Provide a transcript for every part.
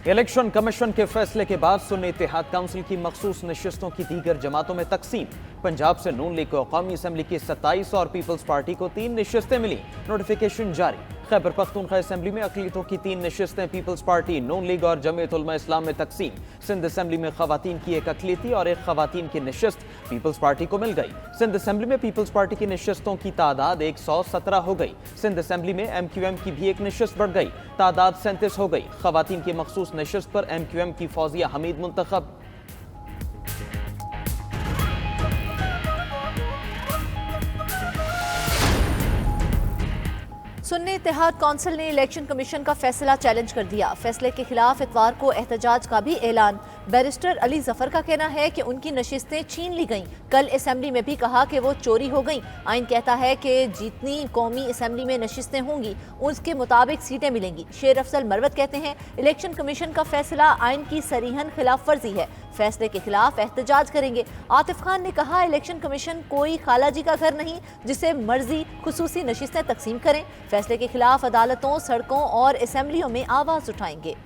Election commission के फैसले के बाद सुन्नी इत्तेहाद काउंसिल की मखसूस नशिस्तों की दीगर जमातों में तकसीम। पंजाब से नून लीग को कौमी असम्बली की 27 और पीपल्स पार्टी को 3 नशिस्तें मिली। नोटिफिकेशन जारी। खैबर पख्तूनख्वा असम्बली में अक़लियतों की 3 नशिस्तें पीपल्स पार्टी, नून लीग और जमीयत उलमा इस्लाम में तकसीम। सिंध असम्बली में खवातीन की एक अक़लियती और एक खवातीन की नशिस्त पीपल्स पार्टी को मिल गई। सिंध असम्बली में पीपल्स पार्टी की नशिस्तों की तादाद 117 हो गई। सिंध असम्बली में MQM की भी एक नशिस्त बढ़ गई, तादाद 37 हो गई। खवातीन की मखसूस नशिस्त पर MQM की फौजिया हमीद मुंतखब। सुन्नी इत्तेहाद काउंसिल ने इलेक्शन कमीशन का फैसला चैलेंज कर दिया। फैसले के खिलाफ इतवार को एहतजाज का भी ऐलान। बैरिस्टर अली जफर का कहना है कि उनकी नशिस्तें छीन ली गईं। कल असेंबली में भी कहा कि वो चोरी हो गईं। आइन कहता है कि जितनी कौमी असेंबली में नशिस्तें होंगी उसके मुताबिक सीटें मिलेंगी। शेर अफजल मरवत कहते हैं इलेक्शन कमीशन का फैसला आइन की सरीहन खिलाफ वर्जी है, फैसले के खिलाफ एहतजाज करेंगे। आतिफ खान ने कहा इलेक्शन कमीशन कोई खालाजी का घर नहीं जिसे मर्जी खुसूसी नशिस्तें तकसीम करें। फैसले के खिलाफ अदालतों, सड़कों और असेंबलियों में आवाज उठाएंगे।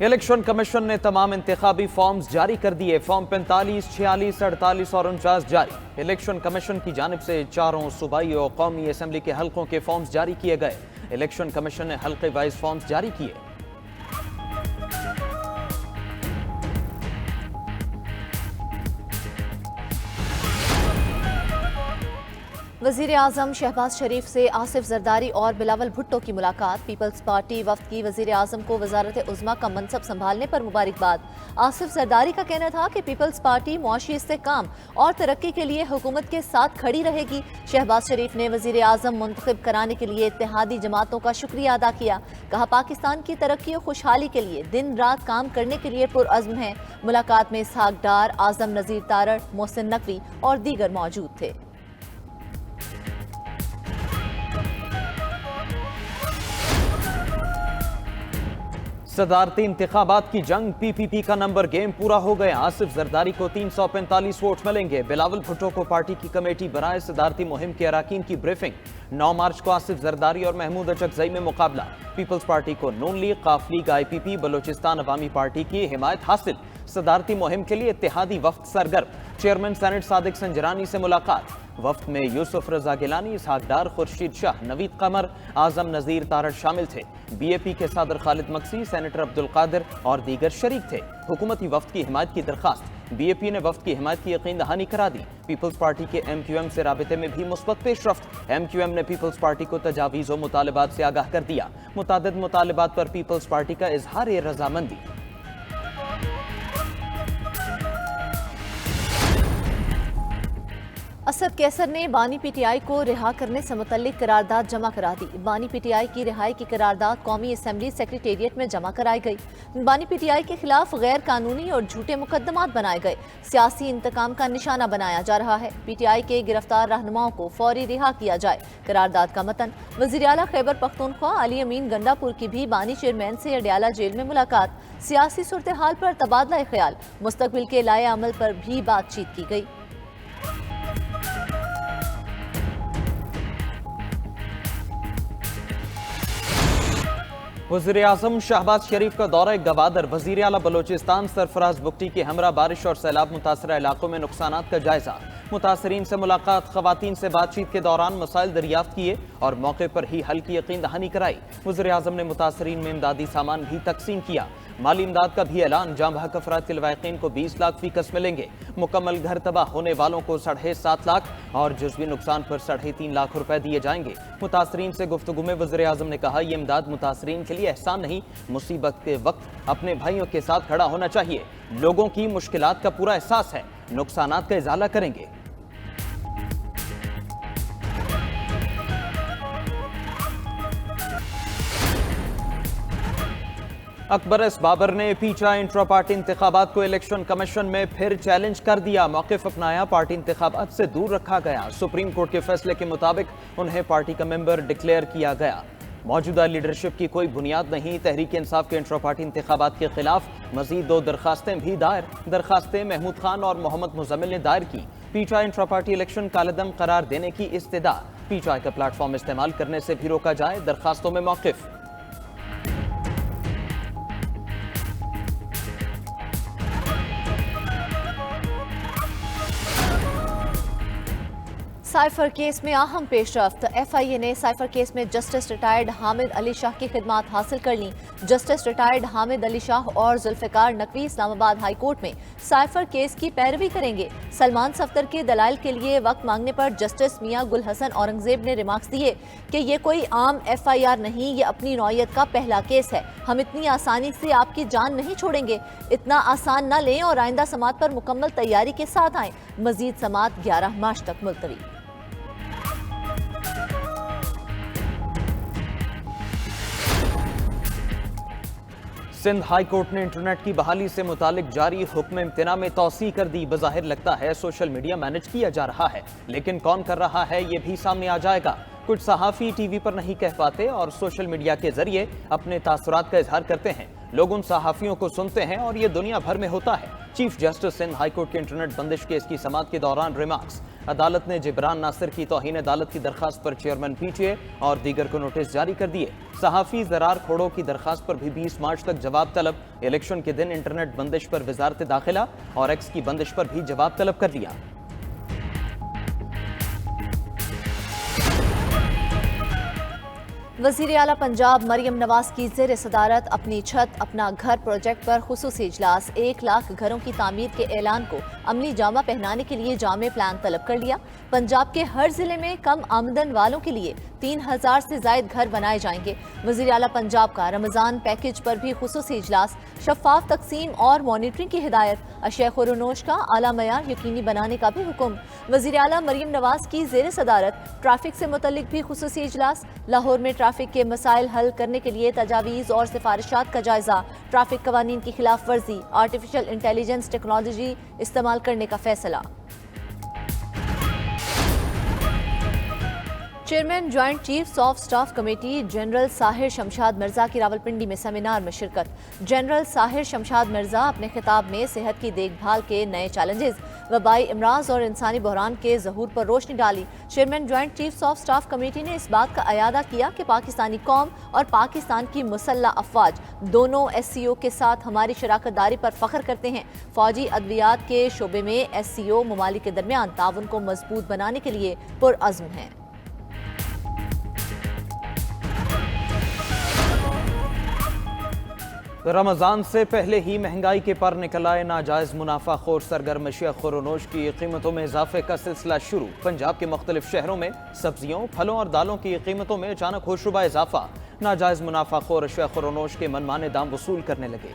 इलेक्शन कमीशन ने तमाम इंतखाबी फॉर्म्स जारी कर दिए। फॉर्म 45, 46, 48 और 49 जारी। इलेक्शन कमीशन की जानिब से चारों सूबाई और कौमी असम्बली के हल्कों के फॉर्म्स जारी किए गए। इलेक्शन कमीशन ने हल्के वाइज फॉर्म्स जारी किए। वज़ीर आज़म शहबाज शरीफ से आसिफ जरदारी और बिलावल भुट्टो की मुलाकात। पीपल्स पार्टी वफ्द की वज़ीर आज़म को वज़ारत उज़्मा का मनसब संभालने पर मुबारकबाद। आसिफ जरदारी का कहना था कि पीपल्स पार्टी मुआशी इस्तेहकाम और तरक्की के लिए हुकूमत के साथ खड़ी रहेगी। शहबाज शरीफ ने वज़ीर आज़म मुंतखब कराने के लिए इत्तेहादी जमातों का शुक्रिया अदा किया। कहा पाकिस्तान की तरक्की और खुशहाली के लिए दिन रात काम करने के लिए पुरअज़्म है। मुलाकात में इसहाक डार, आज़म नज़ीर तारड़, मोहसिन नकवी और दीगर मौजूद थे। सदारती इंतखाबात की जंग, PPP का नंबर गेम पूरा हो गया। आसिफ जरदारी को 345 वोट मिलेंगे। बिलावल भुट्टो को पार्टी की कमेटी बनाए। सदारती मुहिम के अराकीन की ब्रीफिंग। 9 मार्च को आसिफ जरदारी और महमूद अचकजई में मुकाबला। पीपल्स पार्टी को नून लीग, काफ लीग, IPP, बलोचिस्तान अवामी पार्टी की हिमायत हासिल। सदारती मुहिम के लिए इत्तेहादी वफ्द सरगर्म। चेयरमैन सेनेट सादिक संजरानी से मुलाकात। वफ्द में यूसुफ रजा गिलानी, इसहाक डार, खुर्शीद शाह, नवीद कमर, आजम नज़ीर तारड़ शामिल थे। BAP के सदर खालिद मक्सी, सेनेटर अब्दुल कादिर और दीगर शरीक थे। हुकूमती वफ्द की हिमायत की दरखास्त। BAP ने वफ्द की हिमायत की यकीन दहानी करा दी। पीपल्स पार्टी के MQM से राबिते में भी मुस्बत पेशरफ्त। MQM ने पीपल्स पार्टी को तजावीज़ व मुतालबात से आगाह कर दिया। मुतादिद मुतालबात पर पीपल्स पार्टी का इजहार रजामंदी। असद कैसर ने बानी PTI को रिहा करने से मुतल्लिक करारदाद जमा करा दी। बानी PTI की रिहाई की करारदाद कौमी असम्बली सेक्रेटेरिएट में जमा कराई गई। बानी PTI के खिलाफ गैर कानूनी और झूठे मुकदमात बनाए गए। सियासी इंतकाम का निशाना बनाया जा रहा है। PTI के गिरफ्तार रहनुमाओं को फौरी रिहा किया जाए। करारदाद का मतन। वज़ीर आला खैबर पख्तूनख्वा अली अमीन गंडापुर की भी बानी चेयरमैन से अडयाला जेल में मुलाकात। सियासी सूरत हाल पर तबादला ख्याल, मुस्तकबिल के लाए अमल पर भी बातचीत की गई। वज़ीर आज़म शहबाज शरीफ का दौरा गवादर। वज़ीर आला बलोचिस्तान सरफराज बुगटी के हमरा बारिश और सैलाब मुतासरा इलाकों में नुकसानात का जायजा। मुतासरीन से मुलाकात। खवातीन से बातचीत के दौरान मसाइल दरियाफ्त किए और मौके पर ही हल की यकीन दहानी कराई। वज़ीर आज़म ने मुतासरीन में इमदादी सामान भी तकसीम किया। माली इमदाद का भी ऐलान। जाम बहक अफराद के लवाकिन को 20 लाख फीकस मिलेंगे। मुकम्मल घर तबाह होने वालों को 7.5 लाख और जुज़वी नुकसान पर 3.5 लाख रुपए दिए जाएंगे। मुतासरीन से गुफ्तगू में वज़ीर आज़म ने कहा ये इमदाद मुतासरीन के लिए एहसान नहीं, मुसीबत के वक्त अपने भाइयों के साथ खड़ा होना चाहिए। लोगों की मुश्किलात का पूरा एहसास है, नुकसानात का इजाला करेंगे। अकबर एस बाबर ने पीछा इंट्रा पार्टी इंतखाबात को इलेक्शन कमीशन में फिर चैलेंज कर दिया। मौक़िफ़ अपनाया, पार्टी इंतखाबात से दूर रखा गया। सुप्रीम कोर्ट के फैसले के मुताबिक उन्हें पार्टी का मेंबर डिक्लेयर किया गया। मौजूदा लीडरशिप की कोई बुनियाद नहीं। तहरीक इंसाफ के इंट्रा पार्टी इंतखाबात के खिलाफ मजीद 2 दरखास्तें भी दायर। दरखास्तें महमूद खान और मोहम्मद मुजम्मिल ने दायर की। पीछा इंट्रा पार्टी इलेक्शन कालेदम करार देने की इस्तदा। पी चाय का प्लेटफॉर्म इस्तेमाल करने से भी रोका जाए, दरखास्तों में मौक़िफ़। साइफर केस में अहम पेशरफ्त। FIA ने साइफर केस में जस्टिस रिटायर्ड हामिद अली शाह की खिदमात हासिल कर ली। जस्टिस रिटायर्ड हामिद अली शाह और जुल्फ़िकार नकवी इस्लामाबाद हाई कोर्ट में साइफर केस की पैरवी करेंगे। सलमान सफ्दर के दलाइल के लिए वक्त मांगने पर जस्टिस मियां गुल हसन औरंगजेब ने रिमार्क्स दिए कि ये कोई आम FIR नहीं, ये अपनी नौयत का पहला केस है। हम इतनी आसानी से आपकी जान नहीं छोड़ेंगे, इतना आसान ना लें और आइंदा समात पर मुकम्मल तैयारी के साथ आएं। मजीद समात 11 मार्च तक मुलतवी। सिंध हाई कोर्ट ने इंटरनेट की बहाली से मुतालिक जारी हुक्म इम्तिना में तौसी कर दी। बज़ाहिर लगता है सोशल मीडिया मैनेज किया जा रहा है, लेकिन कौन कर रहा है ये भी सामने आ जाएगा। कुछ सहाफ़ी टीवी पर नहीं कह पाते और सोशल मीडिया के जरिए अपने तासुरात का इजहार करते हैं। लोग उन सहाफ़ियों को सुनते हैं और ये दुनिया भर में होता है। Chief justice Sindh high court के इंटरनेट बंदिश केस की समाअत के दौरान रिमार्क्स। अदालत ने जिब्रान नासिर की तौहीन अदालत की दरखास्त पर चेयरमैन PTA और दीगर को नोटिस जारी कर दिए। सहाफ़ी ज़रार खोड़ो की दरखास्त पर भी 20 मार्च तक जवाब तलब। इलेक्शन के दिन इंटरनेट बंदिश पर वजारत दाखिला और एक्स की बंदिश पर भी जवाब तलब कर लिया। वज़ीर आला पंजाब मरियम नवाज की ज़ेर सदारत अपनी छत अपना घर प्रोजेक्ट पर खुसूसी इजलास। 1 लाख घरों की तामीर के ऐलान को अमली जामा पहनाने के लिए जामे प्लान तलब कर लिया। पंजाब के हर जिले में कम आमदन वालों के लिए 3000 से ज़ायद घर बनाए जाएंगे। वज़ीर आला पंजाब का रमज़ान पैकेज पर भी खुसूसी इजलास। शफाफ तकसीम और मॉनिटरिंग की हिदायत। अशय खुरोनोश का आला मयार यकीनी बनाने का भी हुक्म। वज़ीर आला मरियम नवाज की ज़ेर सदारत ट्रैफिक से मुतल्लिक भी खुसूसी इजलास। लाहौर में ट्रैफिक के मसाइल हल करने के लिए तजावीज़ और सिफारिशात का जायजा। ट्रैफिक कवानीन की खिलाफ वर्जी, आर्टिफिशियल इंटेलिजेंस टेक्नोलॉजी इस्तेमाल करने का फैसला। Chairman joint chiefs of staff committee general Sahir Shamshad Mirza की रावलपिंडी में सेमिनार में शिरकत। जनरल साहिर शमशाद मिर्जा अपने खिताब में सेहत की देखभाल के नए चैलेंजेस, वबाई इमराज और इंसानी बहरान के ज़हूर पर रोशनी डाली। Chairman joint chiefs of staff committee ने इस बात का अयादा किया कि पाकिस्तानी कौम और पाकिस्तान की मुसल्ला अफवाज दोनों SCO के साथ हमारी शराकत दारी पर फख्र करते हैं। फौजी अद्वियात के शोबे में SCO ममालिक के दरमियान ताउन को मजबूत बनाने के लिए पुरअज़्म हैं। रमज़ान से पहले ही महंगाई के पर निकल आए नाजायज़ मुनाफा खोर सरगर्म अशिया खुरोनोश की कीमतों में इजाफे का सिलसिला शुरू। पंजाब के मुख्तलिफ शहरों में सब्जियों, फलों और दालों की कीमतों में अचानक होशरुबा इजाफा। नाजायज़ मुनाफा खोर अशिया खुरोनोश के मनमाने दाम वसूल करने लगे।